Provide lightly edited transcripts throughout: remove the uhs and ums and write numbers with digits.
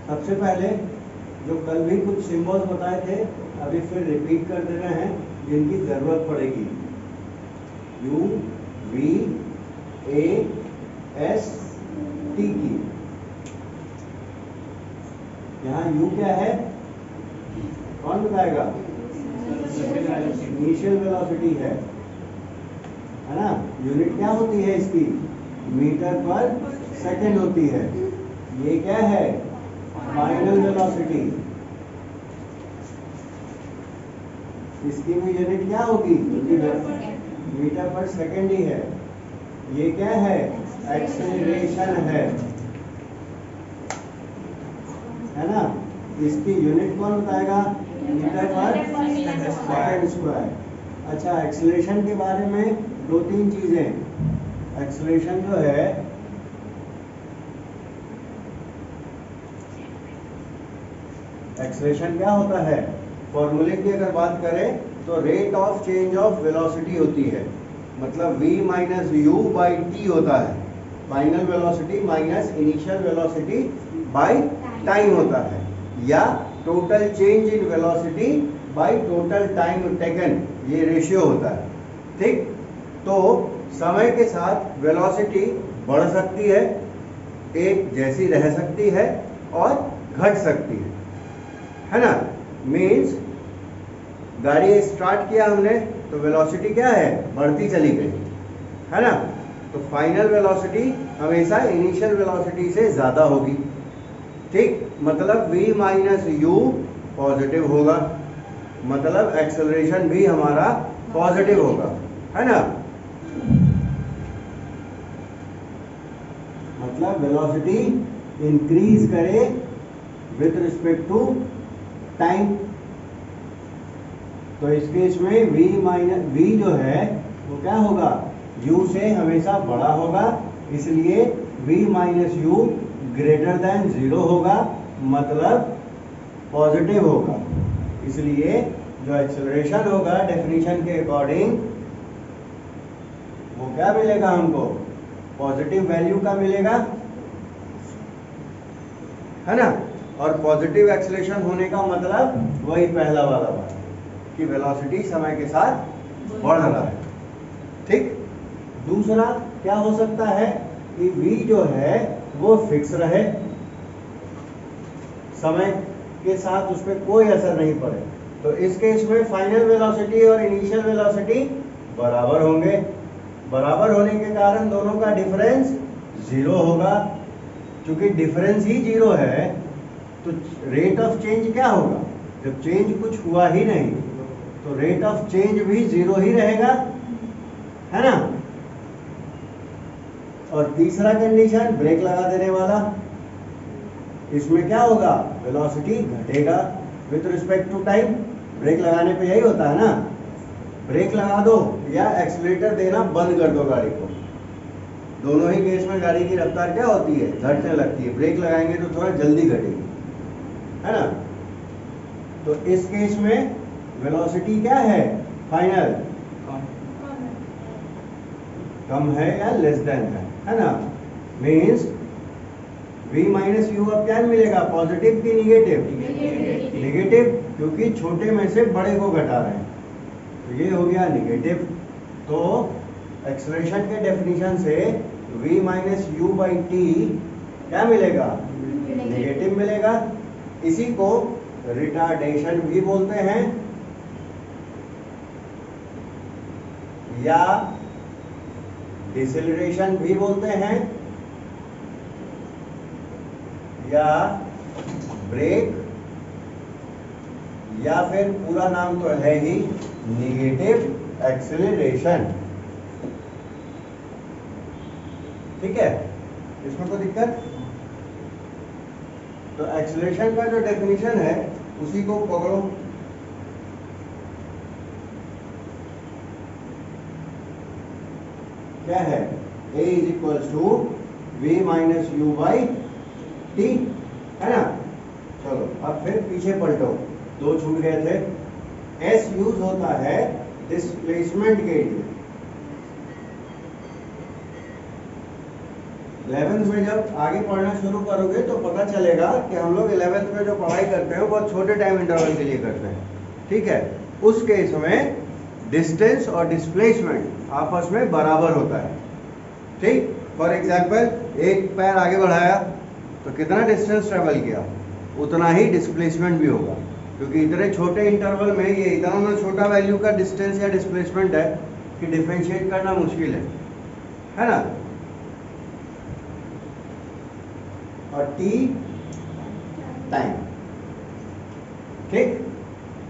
सबसे पहले जो कल भी कुछ सिंबल्स बताए थे अभी फिर रिपीट कर दे रहे हैं जिनकी जरूरत पड़ेगी। You V A S T की। यहाँ यू क्या है, कौन बताएगा? इनिशियल वेलोसिटी है ना। यूनिट क्या होती है इसकी? मीटर पर सेकंड होती है। ये क्या है? Final velocity. इसकी भी यूनिट क्या होगी? मीटर पर सेकंड ही है। ये क्या है? एक्सेलरेशन है ना। इसकी यूनिट कौन बताएगा? मीटर पर सेकंड स्क्वायर। अच्छा, एक्सेलरेशन के बारे में दो तीन चीजें। एक्सेलरेशन जो है एक्सेलरेशन क्या होता है? फॉर्मूले की अगर बात करें तो rate of change of velocity होती है, मतलब v minus u by T होता है। Final velocity minus initial velocity by time होता है, या total change in velocity by total time taken, ये रेशियो होता है। ठीक, तो समय के साथ वेलोसिटी बढ़ सकती है, एक जैसी रह सकती है और घट सकती है ना। मीन्स गाड़ी स्टार्ट किया हमने तो वेलोसिटी क्या है? बढ़ती चली गई, है ना। तो फाइनल वेलोसिटी हमेशा इनिशियल वेलोसिटी से ज्यादा होगी। ठीक, मतलब v माइनस यू पॉजिटिव होगा, मतलब एक्सेलरेशन भी हमारा पॉजिटिव होगा, है ना। मतलब वेलोसिटी इंक्रीज करे विथ रिस्पेक्ट टू टाइम। तो इस केस में v जो है वो क्या होगा? u से हमेशा बड़ा होगा, इसलिए v minus you greater than 0 होगा, मतलब पॉजिटिव होगा। इसलिए जो एक्सेलरेशन होगा डेफिनेशन के अकॉर्डिंग वो क्या मिलेगा हमको? पॉजिटिव वैल्यू का मिलेगा, है ना। और पॉजिटिव एक्सेलरेशन होने का मतलब वही पहला वाला बात कि वेलोसिटी समय के साथ बढ़ रहा है। ठीक, दूसरा क्या हो सकता है कि v जो है वो फिक्स रहे, समय के साथ उस पर कोई असर नहीं पड़े। तो इस केस में फाइनल वेलोसिटी और इनिशियल वेलोसिटी बराबर होंगे। बराबर होने के कारण दोनों का डिफरेंस 0 होगा। क्योंकि डिफरेंस ही 0 है तो रेट ऑफ चेंज क्या होगा? जब चेंज कुछ हुआ ही नहीं तो रेट ऑफ चेंज भी 0 ही रहेगा, है ना। और तीसरा कंडीशन ब्रेक लगा देने वाला, इसमें क्या होगा? वेलोसिटी घटेगा with respect to time. Brake लगाने पे यही होता है ना, ब्रेक लगा दो या एक्सीलरेटर देना बंद कर दो गाड़ी को, दोनों ही केस में गाड़ी की रफ्तार क्या होती है? घटने लगती है। ब्रेक लगाएंगे तो थोड़ा जल्दी घटेगी, है ना। तो इस केस में वेलोसिटी क्या है? फाइनल कम है या लेस देन है ना। मीन्स v माइनस यू अब क्या मिलेगा? पॉजिटिव की निगेटिव? निगेटिव, क्योंकि छोटे में से बड़े को घटा रहे हैं, तो ये हो गया निगेटिव। तो एक्सेलरेशन के डेफिनेशन से v minus u by T क्या मिलेगा? नेगेटिव मिलेगा। इसी को रिटार्डेशन भी बोलते हैं या डिसेलरेशन भी बोलते हैं या ब्रेक, या फिर पूरा नाम तो है ही नेगेटिव एक्सेलरेशन। ठीक है, इसमें कोई दिक्कत? तो एक्सेलरेशन का जो डेफिनेशन है उसी को पकड़ो। क्या है? a is equals to v minus u by t, है ना। चलो अब फिर पीछे पलटो, दो छूट गए थे। s यूज होता है डिस्प्लेसमेंट के लिए, 11th में जब आगे पढ़ना शुरू करोगे तो पता चलेगा कि हम लोग 11th में जो पढ़ाई करते हैं वो बहुत छोटे टाइम इंटरवल के लिए करते हैं, ठीक है। उस केस में डिस्टेंस और डिस्प्लेसमेंट आपस में बराबर होता है, ठीक। फॉर एग्जाम्पल एक पैर आगे बढ़ाया तो कितना डिस्टेंस ट्रेवल किया, उतना ही डिस्प्लेसमेंट भी होगा, क्योंकि इतने छोटे इंटरवल में ये इतना ना छोटा वैल्यू का डिस्टेंस या डिस्प्लेसमेंट है कि डिफरेंशिएट करना मुश्किल है ना। और टी टाइम, ठीक।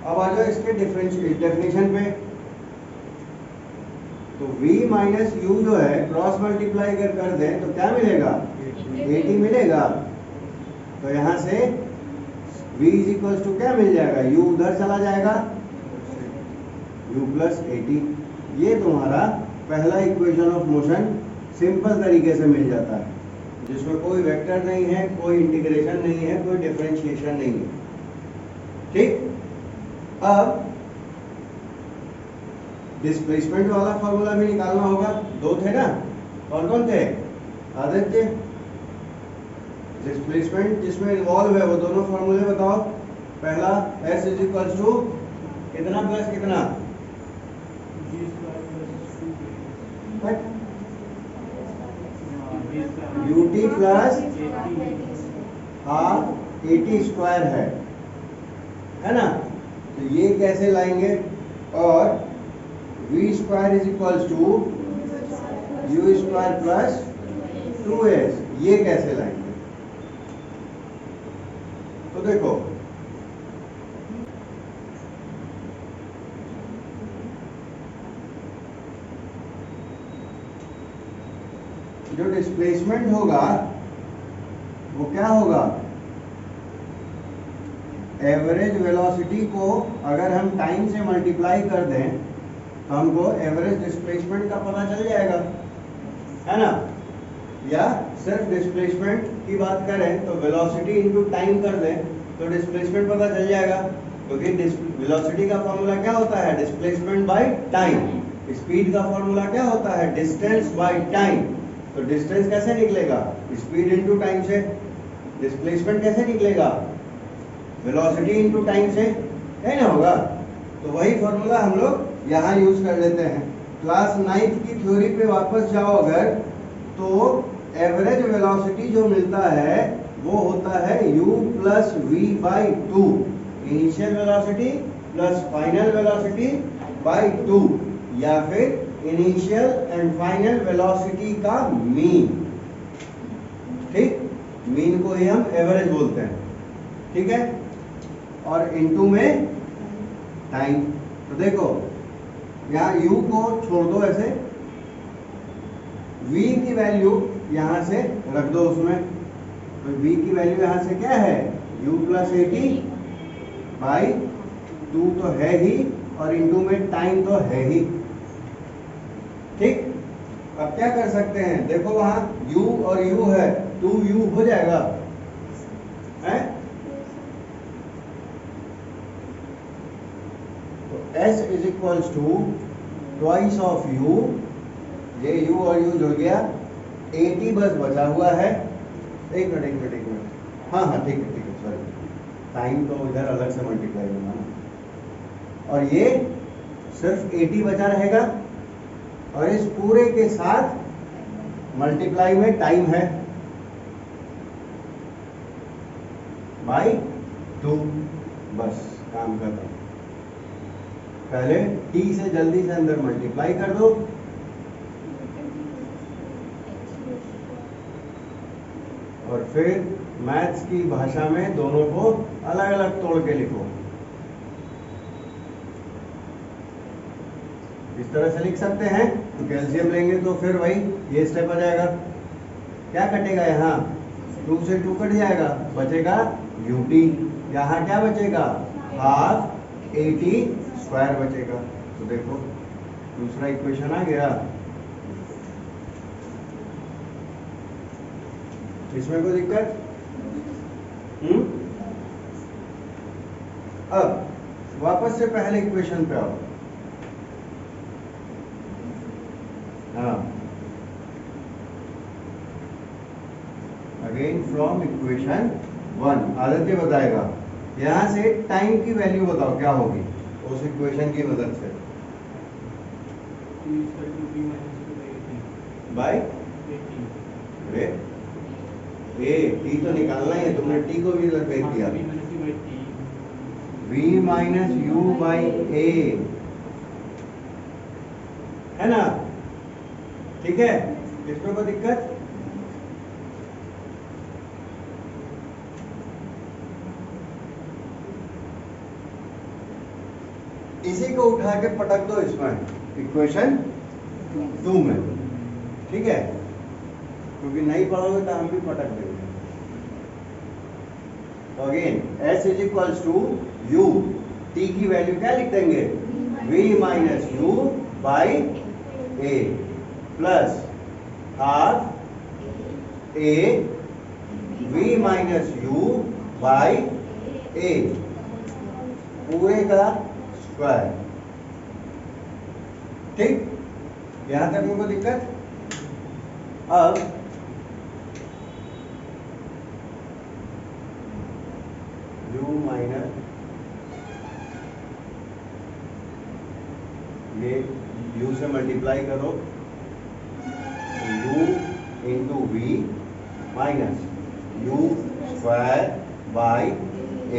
अब आ जाओ इसके डेफिनेशन पे। तो v माइनस यू जो है क्रॉस मल्टीप्लाई कर दें तो क्या मिलेगा, 80 मिलेगा। तो यहां से v इज इक्वल टू क्या मिल जाएगा, u उधर चला जाएगा, u प्लस 80। ये तुम्हारा पहला इक्वेशन ऑफ मोशन सिंपल तरीके से मिल जाता है, जिसमें कोई वेक्टर नहीं है, कोई इंटीग्रेशन नहीं है, कोई डिफरेंशिएशन नहीं है, ठीक। अब डिस्प्लेसमेंट वाला फॉर्मूला भी निकालना होगा, दो थे ना, कौन कौन थे, आदित्य। डिस्प्लेसमेंट जिसमें इन्वॉल्व है वो दोनों फॉर्मूले बताओ। पहला s इज इक्वल टू कितना प्लस कितना, ut प्लस हाफ 80 स्क्वायर है ना। तो ये कैसे लाएंगे, और v square is equal to u square plus 2s, ये कैसे लाएंगे। तो देखो जो डिस्प्लेसमेंट होगा वो क्या होगा, एवरेज वेलोसिटी को अगर हम टाइम से मल्टीप्लाई कर दें तो हमको एवरेज डिस्प्लेसमेंट का पता चल जाएगा, है ना। या सिर्फ डिस्प्लेसमेंट की बात करें तो वेलोसिटी इनटू टाइम कर दें तो डिस्प्लेसमेंट पता चल जाएगा, क्योंकि वेलोसिटी का फॉर्मूला क्या होता है, डिस्प्लेसमेंट बाय टाइम। स्पीड का फॉर्मूला क्या होता है, डिस्टेंस बाय टाइम। तो डिस्टेंस कैसे निकलेगा, स्पीड इनटू टाइम से। डिस्प्लेसमेंट कैसे निकलेगा, वेलोसिटी इनटू टाइम से, है ना, होगा। तो वही फॉर्मूला हम लोग यहाँ यूज कर लेते हैं। क्लास 9th की थ्योरी पे वापस जाओ अगर, तो एवरेज वेलोसिटी जो मिलता है वो होता है u plus v by 2, initial velocity plus final velocity by 2, या फिर इनिशियल एंड फाइनल वेलोसिटी का मीन, ठीक। मीन को ही हम एवरेज बोलते हैं, ठीक है। और इनटू में टाइम। तो देखो यहाँ u को छोड़ दो ऐसे, v की वैल्यू यहाँ से रख दो उसमें। तो v की वैल्यू यहाँ से क्या है, u प्लस 80 बाई 2 तो है ही, और इनटू में टाइम तो है ही, ठीक। अब क्या कर सकते हैं, देखो वहां u और u है, 2u हो जाएगा, है। तो s is equal to twice of u, ये u और u जुड़ गया, 80 बस बचा हुआ है। एक मिनट, हाँ ठीक है, सॉरी, टाइम तो इधर अलग से मल्टीप्लाई होगा ना। और ये सिर्फ 80 बचा रहेगा, और इस पूरे के साथ मल्टीप्लाई में टाइम है बाई 2, बस काम खत्म। पहले t से जल्दी से अंदर मल्टीप्लाई कर दो, और फिर मैथ्स की भाषा में दोनों को अलग अलग तोड़ के लिखो। इस तरह से लिख सकते हैं। तो कैल्शियम लेंगे तो फिर वही ये स्टेप आ जाएगा, क्या कटेगा, यहाँ 2 से 2 कट जाएगा, बचेगा ut। यहाँ क्या बचेगा, हाफ 80 स्क्वायर बचेगा। तो देखो दूसरा इक्वेशन आ गया, इसमें कोई दिक्कत। अब वापस से पहले इक्वेशन पे आओ। हाँ, अगेन फ्रॉम इक्वेशन 1। आदित्य बताएगा। यहाँ से टाइम की वैल्यू बताओ क्या होगी उस इक्वेशन की मदद से। बाय ए टी तो निकालना ही है, तुमने टी को भी इधर भेज दिया। v माइनस यू बाई ए है ना, ठीक है। इसमें कोई दिक्कत? इसी को उठा के पटक दो इसमें इक्वेशन 2 में, ठीक है, क्योंकि नहीं पढ़ोगे तो हम भी पटक देंगे। तो again s is equals to u, t की वैल्यू क्या लिख देंगे, v minus u by a plus half a v minus u by a पूरे का स्क्वायर। ठीक, यहां तक मुझको दिक्कत? अब u माइनस ये u से मल्टीप्लाई करो, u into v minus u square by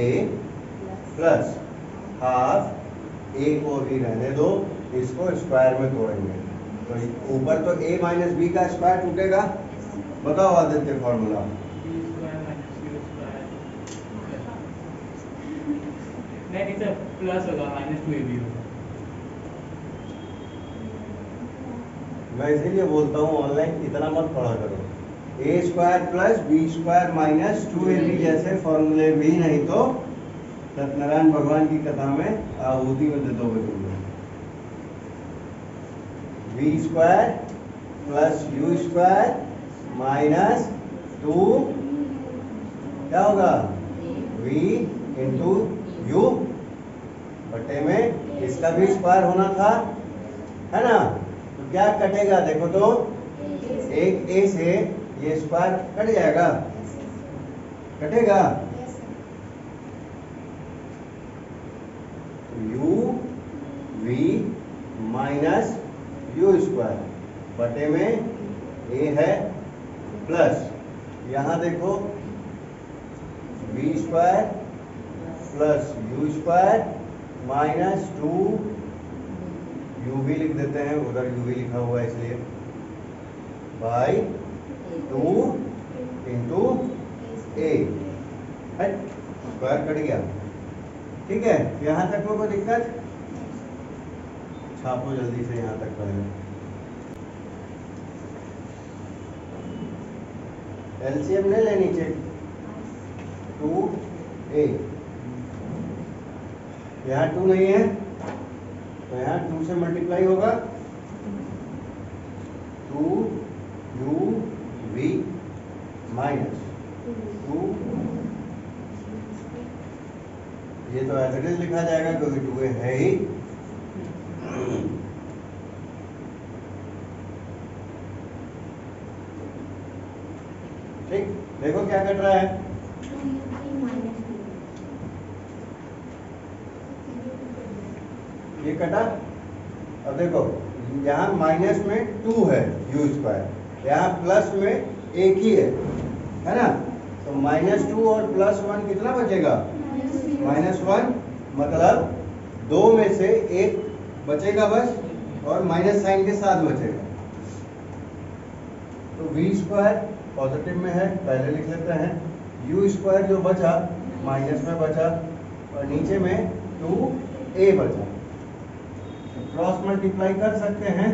a plus half a को भी रहने दो, इसको स्क्वायर में तोड़ेंगे तो ऊपर तो a माइनस बी का स्क्वायर टूटेगा। बताओ आदित्य फॉर्मूला। प्लस होगा माइनस 2ab होगा। मैं इसीलिए बोलता हूँ ऑनलाइन इतना मत पढ़ा करो। A square plus b square minus 2ab जैसे फॉर्मूले भी नहीं तो सत्यनारायण भगवान की कथा में आहुति में दे दोगे तुम लोग। B square plus u square minus 2 क्या होगा, v इंटू यू बटे में इसका भी स्क्वायर होना था, है ना। तो क्या कटेगा देखो तो, एक a से ये स्क्वायर कट जाएगा, कटेगा। u v minus u square बटे में a है प्लस यहाँ देखो v square plus u square minus 2 u भी लिख देते हैं, उधर u भी लिखा हुआ है इसलिए, by 2 into A, square cut गया। ठीक है, यहाँ तक में कोई दिक्कत? छापो जल्दी से यहाँ तक पहले। एलसीएम ले ले नीचे, 2a, यहाँ 2 नहीं है तो यहाँ 2 से मल्टीप्लाई होगा, 2uv माइनस 2, ये तो एज इट इज लिखा जाएगा क्योंकि 2a है ही। ठीक, देखो क्या कट रहा है, ये कटा। अब देखो यहाँ माइनस में 2 है यू स्क्वायर, यहाँ प्लस में एक ही है ना, तो माइनस 2 और प्लस 1 कितना बचेगा, माइनस 1, मतलब 2 में से 1 बचेगा बस, और माइनस साइन के साथ बचेगा। तो v स्क्वायर पॉजिटिव में है, पहले लिख लेते हैं, यू स्क्वायर जो बचा माइनस में बचा, और नीचे में 2a बचा। क्रॉस मल्टीप्लाई कर सकते हैं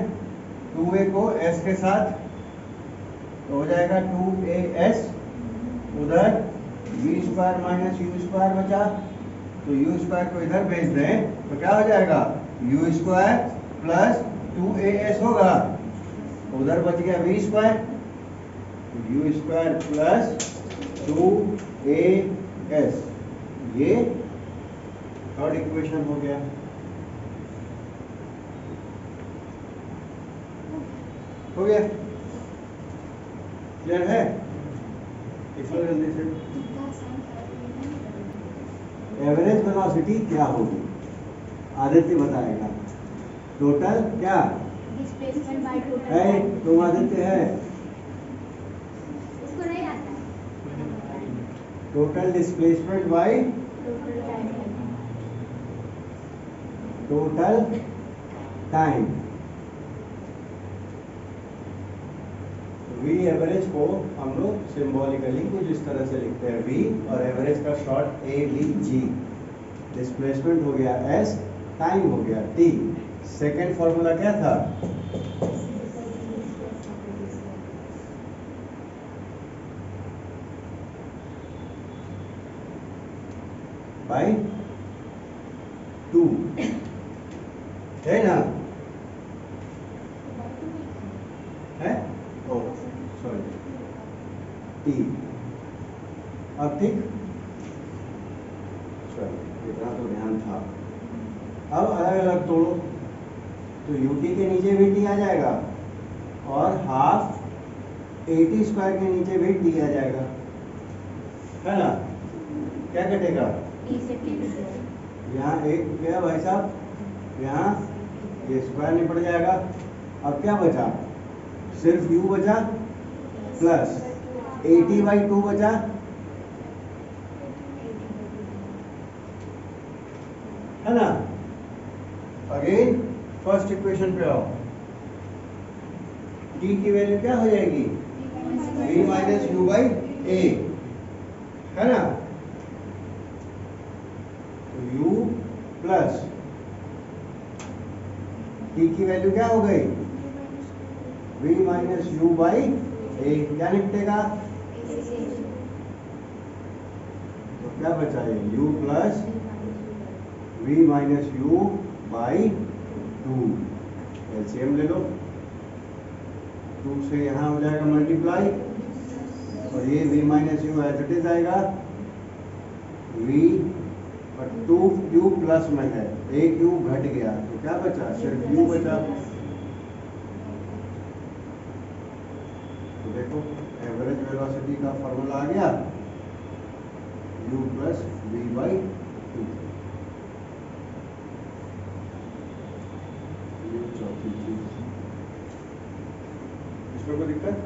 2a को s के साथ, तो हो जाएगा 2as, उधर v square minus u square बचा, तो यू स्क्वायर को इधर भेज दें तो क्या हो जाएगा, यू स्क्वायर प्लस 2as होगा, उधर बच गया v square, you square plus 2as, ये थर्ड इक्वेशन हो गया। हो गया, क्लियर है? लिखो जल्दी से। एवरेज वेलोसिटी क्या होगी? आदित्य बताएगा। टोटल क्या डिस्प्लेसमेंट बाय टोटल है? टाइम। तुम आदित्य है। उसको नहीं आता है। Total displacement by total time. Total time. V average को हम लोग सिंबॉलिकली कुछ इस तरह से लिखते हैं, वी और एवरेज का शॉर्ट AVG। डिस्प्लेसमेंट हो गया S, टाइम हो गया T। सेकेंड फॉर्मूला क्या था? बाय 2 है ना? है? ओ सॉरी, T। अब ठीक, चलो इतना तो ध्यान था। अब अलग अलग तोड़ो तो UT के नीचे भी T आ जाएगा और हाफ AT स्क्वायर के नीचे भी T आ जाएगा, है ना? क्या कटेगा? टी से टी। यहाँ एक क्या भाई साहब, यहाँ ये स्क्वायर निपट जाएगा। अब क्या बचा? सिर्फ U बचा प्लस AT/2 बचा, है ना? अगेन फर्स्ट इक्वेशन पे आओ। T की वैल्यू क्या हो जाएगी? V माइनस U/A, है ना? तो U प्लस T की वैल्यू क्या हो गई? V minus U/A। क्या निपटेगा? तो क्या बचा है? U plus V minus U/2। LCM ले लो, 2 से यहाँ हो जाएगा मल्टीप्लाई और ये V minus U as it is आएगा। V और 2U प्लस में है, एक U घट गया तो क्या बचा? सिर्फ U बचा। तो देखो एवरेज वेलोसिटी का फॉर्मूला आ गया, U प्लस V/2। ये चौथी चीज, इसमें कोई दिक्कत?